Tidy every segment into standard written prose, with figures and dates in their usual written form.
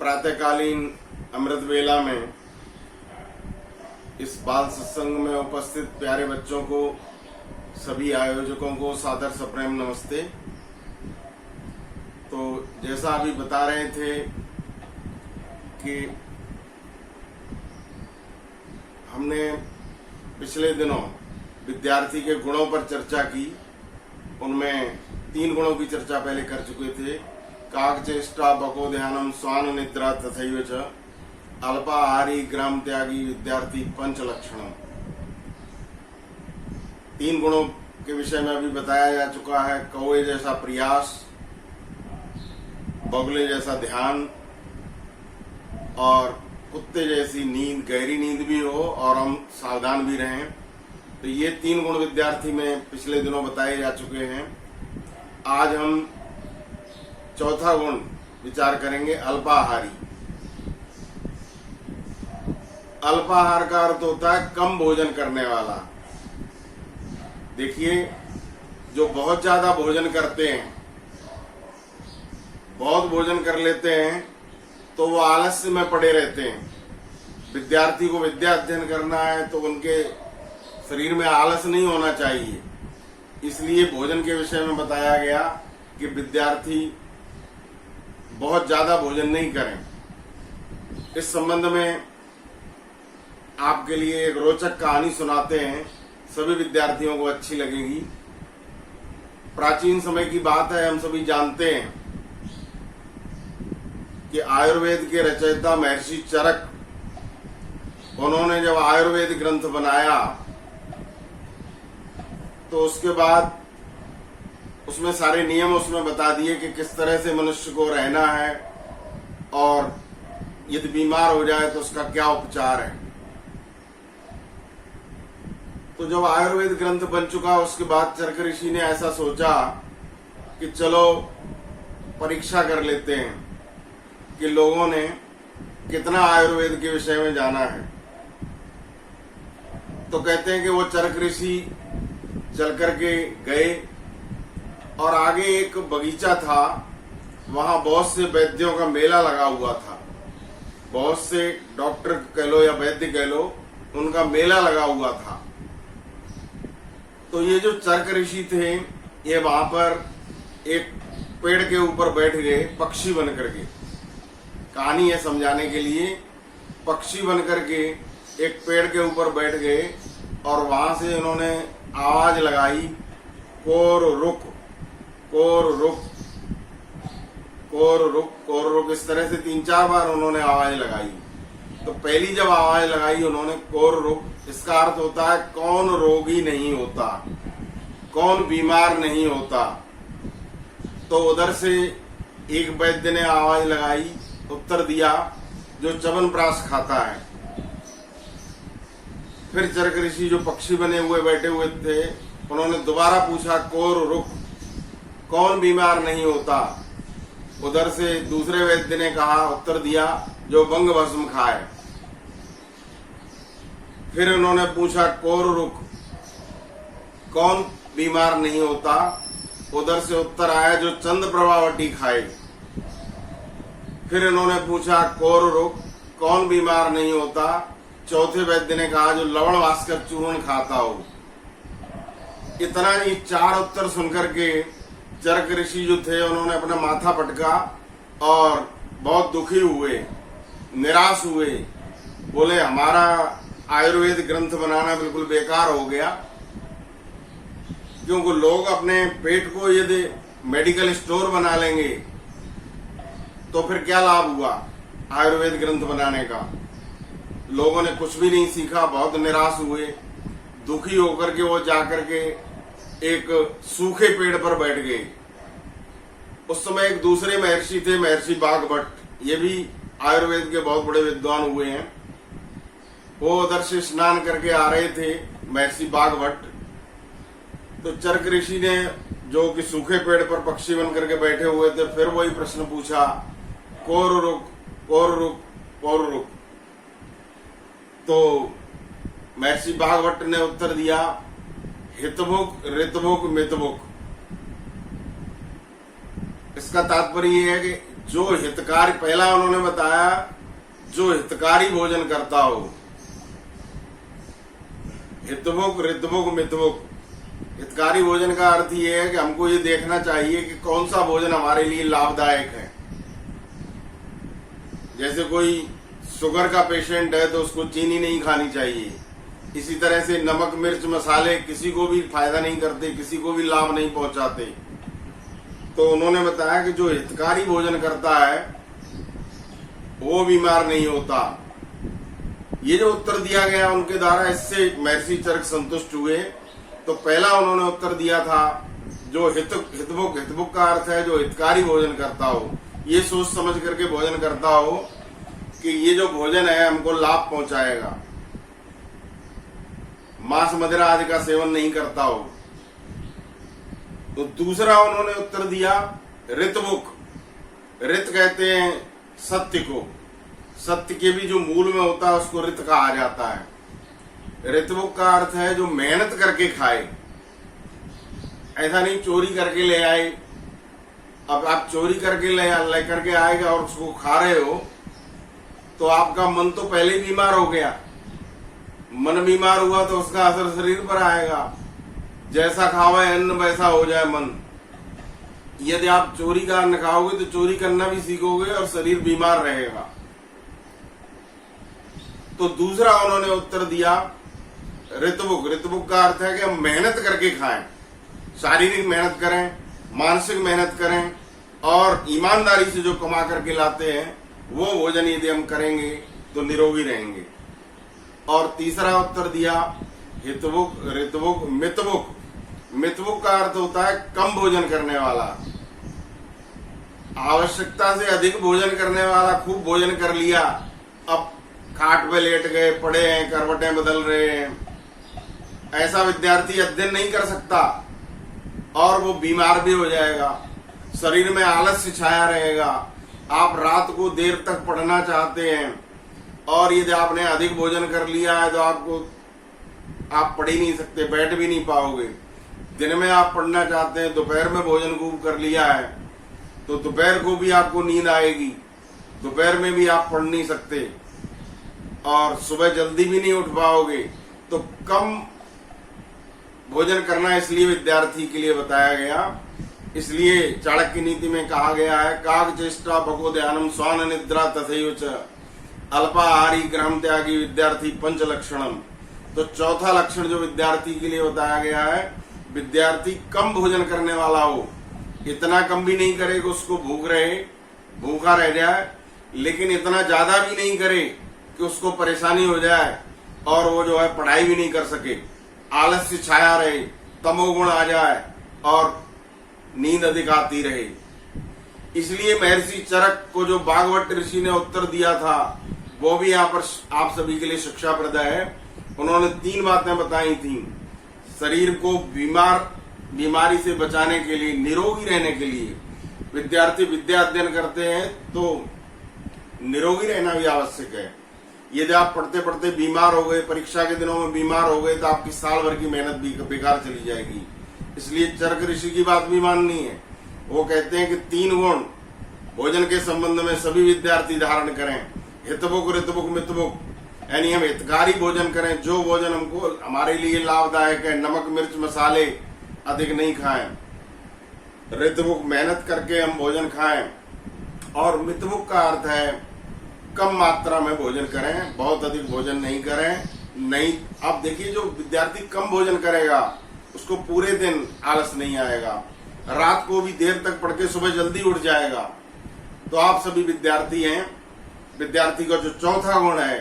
प्रातःकालीन अमृत वेला में इस बाल सत्संग में उपस्थित प्यारे बच्चों को, सभी आयोजकों को सादर सप्रेम नमस्ते। तो जैसा अभी बता रहे थे कि हमने पिछले दिनों विद्यार्थी के गुणों पर चर्चा की। उनमें 3 गुणों की चर्चा पहले कर चुके थे। काकचेष्टा बको ध्यानम स्वान निद्रा तथैव च अल्पाहारी ग्राम त्यागी विद्यार्थी पंच लक्षणम। 3 गुणों के विषय में अभी बताया जा चुका है। कौवे जैसा प्रयास, बगुले जैसा ध्यान और कुत्ते जैसी नींद, गहरी नींद भी हो और हम सावधान भी रहें। तो ये 3 गुण विद्यार्थी में पिछले दिनों बताए जा चुके हैं। आज हम चौथा गुण विचार करेंगे, अल्पाहारी। अल्पाहार का अर्थ होता है कम भोजन करने वाला। देखिए, जो बहुत ज्यादा भोजन करते हैं, बहुत भोजन कर लेते हैं, तो वो आलस्य में पड़े रहते हैं। विद्यार्थी को विद्या अध्ययन करना है तो उनके शरीर में आलस नहीं होना चाहिए। इसलिए भोजन के विषय में बताया गया कि विद्यार्थी बहुत ज्यादा भोजन नहीं करें। इस संबंध में आपके लिए एक रोचक कहानी सुनाते हैं, सभी विद्यार्थियों को अच्छी लगेगी। प्राचीन समय की बात है, हम सभी जानते हैं कि आयुर्वेद के रचयिता महर्षि चरक, उन्होंने जब आयुर्वेद ग्रंथ बनाया तो उसके बाद उसमें सारे नियम उसमें बता दिए कि किस तरह से मनुष्य को रहना है और यदि बीमार हो जाए तो उसका क्या उपचार है। तो जब आयुर्वेद ग्रंथ बन चुका उसके बाद चरक ऋषि ने ऐसा सोचा कि चलो परीक्षा कर लेते हैं कि लोगों ने कितना आयुर्वेद के विषय में जाना है। तो कहते हैं कि वो चरक ऋषि चल करके गए और आगे एक बगीचा था, वहां बहुत से वैद्यों का मेला लगा हुआ था। बहुत से डॉक्टर कह लो या वैद्य कह लो, उनका मेला लगा हुआ था। तो ये जो चरक ऋषि थे, ये वहां पर एक पेड़ के ऊपर बैठ गए पक्षी बन करके। कहानी है समझाने के लिए। पक्षी बन करके एक पेड़ के ऊपर बैठ गए और वहां से उन्होंने आवाज लगाई, कोर रुक, कोर रुक, कोर रुक, कोर रुक। इस तरह से 3-4 बार उन्होंने आवाज लगाई। तो पहली जब आवाज लगाई उन्होंने कोर रुक, इसका अर्थ होता है कौन रोगी नहीं होता, कौन बीमार नहीं होता। तो उधर से एक वैद्य ने आवाज लगाई, उत्तर दिया, जो च्यवनप्राश खाता है। फिर चरक ऋषि जो पक्षी बने हुए बैठे हुए थे, उन्होंने दोबारा पूछा, कोर रुक, कौन बीमार नहीं होता। उधर से दूसरे वैद्य ने कहा, उत्तर दिया, जो भंग भस्म खाए। फिर उन्होंने पूछा, कोर रुक, कौन बीमार नहीं होता। उधर से उत्तर आया, जो चंद प्रभावटी खाए। फिर इन्होंने पूछा, कोर रुक, कौन बीमार नहीं होता। चौथे वैद्य ने कहा, जो लवण भास्कर चूर्ण खाता हो। इतना ही 4 उत्तर सुनकर के चरक ऋषि जो थे, उन्होंने अपना माथा पटका और बहुत दुखी हुए, निराश हुए। बोले, हमारा आयुर्वेद ग्रंथ बनाना बिल्कुल बेकार हो गया, क्योंकि लोग अपने पेट को यदि मेडिकल स्टोर बना लेंगे तो फिर क्या लाभ हुआ आयुर्वेद ग्रंथ बनाने का। लोगों ने कुछ भी नहीं सीखा, बहुत निराश हुए। दुखी होकर के वो जाकर के एक सूखे पेड़ पर बैठ गए। उस समय एक दूसरे महर्षि थे, महर्षि बाघभट्ट। ये भी आयुर्वेद के बहुत बड़े विद्वान हुए हैं। वो उधर से स्नान करके आ रहे थे, महर्षि बाघभट्ट। तो चरक ऋषि ने, जो कि सूखे पेड़ पर पक्षी बन करके बैठे हुए थे, फिर वही प्रश्न पूछा, कोर रुक, कोर रुक, कोर रुक। तो महर्षि बाघभट्ट ने उत्तर दिया, हितभुक, ऋतभुक, मितभुक। इसका तात्पर्य ये है कि जो हितकारी, पहला उन्होंने बताया जो हितकारी भोजन करता हो, हितभुक ऋतभुक मितभुक। हितकारी भोजन का अर्थ ये है कि हमको ये देखना चाहिए कि कौन सा भोजन हमारे लिए लाभदायक है। जैसे कोई शुगर का पेशेंट है तो उसको चीनी नहीं खानी चाहिए। इसी तरह से नमक मिर्च मसाले किसी को भी फायदा नहीं करते, किसी को भी लाभ नहीं पहुंचाते। तो उन्होंने बताया कि जो हितकारी भोजन करता है वो बीमार नहीं होता। ये जो उत्तर दिया गया उनके द्वारा, इससे महर्षि चरक संतुष्ट हुए। तो पहला उन्होंने उत्तर दिया था जो हितभुक, हितभुक का अर्थ है जो हितकारी भोजन करता हो, ये सोच समझ करके भोजन करता हो कि ये जो भोजन है हमको लाभ पहुंचाएगा, मांस मदिरा आदि का सेवन नहीं करता हो। तो दूसरा उन्होंने उत्तर दिया ऋतभुक। ऋत कहते हैं सत्य को, सत्य के भी जो मूल में होता है उसको ऋत कहा जाता है। ऋतभुक का अर्थ है जो मेहनत करके खाए, ऐसा नहीं चोरी करके ले आए। अब आप चोरी करके ले करके आएगा और उसको खा रहे हो तो आपका मन तो पहले ही बीमार हो गया। मन बीमार हुआ तो उसका असर शरीर पर आएगा। जैसा खावे अन्न वैसा हो जाए मन। यदि आप चोरी का अन्न खाओगे तो चोरी करना भी सीखोगे और शरीर बीमार रहेगा। तो दूसरा उन्होंने उत्तर दिया ऋतभुक। ऋतभुक का अर्थ है कि हम मेहनत करके खाएं, शारीरिक मेहनत करें, मानसिक मेहनत करें और ईमानदारी से जो कमा करके लाते हैं वो भोजन यदि हम करेंगे तो निरोगी रहेंगे। और तीसरा उत्तर दिया हितभुक ऋतभुक मितभुक। मितभुक का अर्थ होता है कम भोजन करने वाला, आवश्यकता से अधिक भोजन करने वाला। खूब भोजन कर लिया, अब खाट पे लेट गए, पड़े हैं, करवटें बदल रहे हैं। ऐसा विद्यार्थी अध्ययन नहीं कर सकता और वो बीमार भी हो जाएगा। शरीर में आलस्य छाया रहेगा। आप रात को देर तक पढ़ना चाहते हैं और यदि आपने अधिक भोजन कर लिया है तो आप पढ़ ही नहीं सकते, बैठ भी नहीं पाओगे। दिन में आप पढ़ना चाहते हैं, दोपहर में भोजन खूब कर लिया है तो दोपहर को भी आपको नींद आएगी, दोपहर में भी आप पढ़ नहीं सकते और सुबह जल्दी भी नहीं उठ पाओगे। तो कम भोजन करना इसलिए विद्यार्थी के लिए बताया गया। इसलिए चाणक्य नीति में कहा गया है काग चेष्टा भगो ध्यानम स्वान निद्रा तथैव च अल्पाहारी ग्रहम त्यागी विद्यार्थी पंच लक्षणम। तो चौथा लक्षण जो विद्यार्थी के लिए बताया गया है, विद्यार्थी कम भोजन करने वाला हो। इतना कम भी नहीं करे कि उसको भूखा रह जाए, लेकिन इतना ज्यादा भी नहीं करे कि उसको परेशानी हो जाए और वो जो है पढ़ाई भी नहीं कर सके, आलस्य छाया रहे, तमोगुण आ जाए और नींद अधिक आती रहे। इसलिए महर्षि चरक को जो भागवत ऋषि ने उत्तर दिया था वो भी यहाँ पर आप सभी के लिए शिक्षाप्रद है। उन्होंने 3 बातें बताई थी। शरीर को बीमारी से बचाने के लिए, निरोगी रहने के लिए विद्यार्थी विद्या अध्ययन करते हैं तो निरोगी रहना भी आवश्यक है। यदि आप पढ़ते पढ़ते बीमार हो गए, परीक्षा के दिनों में बीमार हो गए तो आपकी साल भर की मेहनत भी बेकार चली जाएगी। इसलिए चरक ऋषि की बात भी माननी है। वो कहते हैं कि 3 गुण भोजन के संबंध में सभी विद्यार्थी धारण करें, हितभुक ऋतभुक मितभुक। यानी हम हितकारी भोजन करें, जो भोजन हमको हमारे लिए लाभदायक है। नमक मिर्च मसाले अधिक नहीं खाएं। ऋतभुक मेहनत करके हम भोजन खाएं। और मितभुक का अर्थ है कम मात्रा में भोजन करें, बहुत अधिक भोजन नहीं करें। नहीं, आप देखिए जो विद्यार्थी कम भोजन करेगा उसको पूरे दिन आलस नहीं आएगा, रात को भी देर तक पढ़ के सुबह जल्दी उठ जाएगा। तो आप सभी विद्यार्थी हैं, विद्यार्थी का जो चौथा गुण है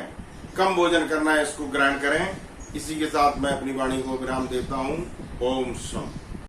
कम भोजन करना है, इसको ग्रहण करें। इसी के साथ मैं अपनी वाणी को विराम देता हूँ। ओम शम।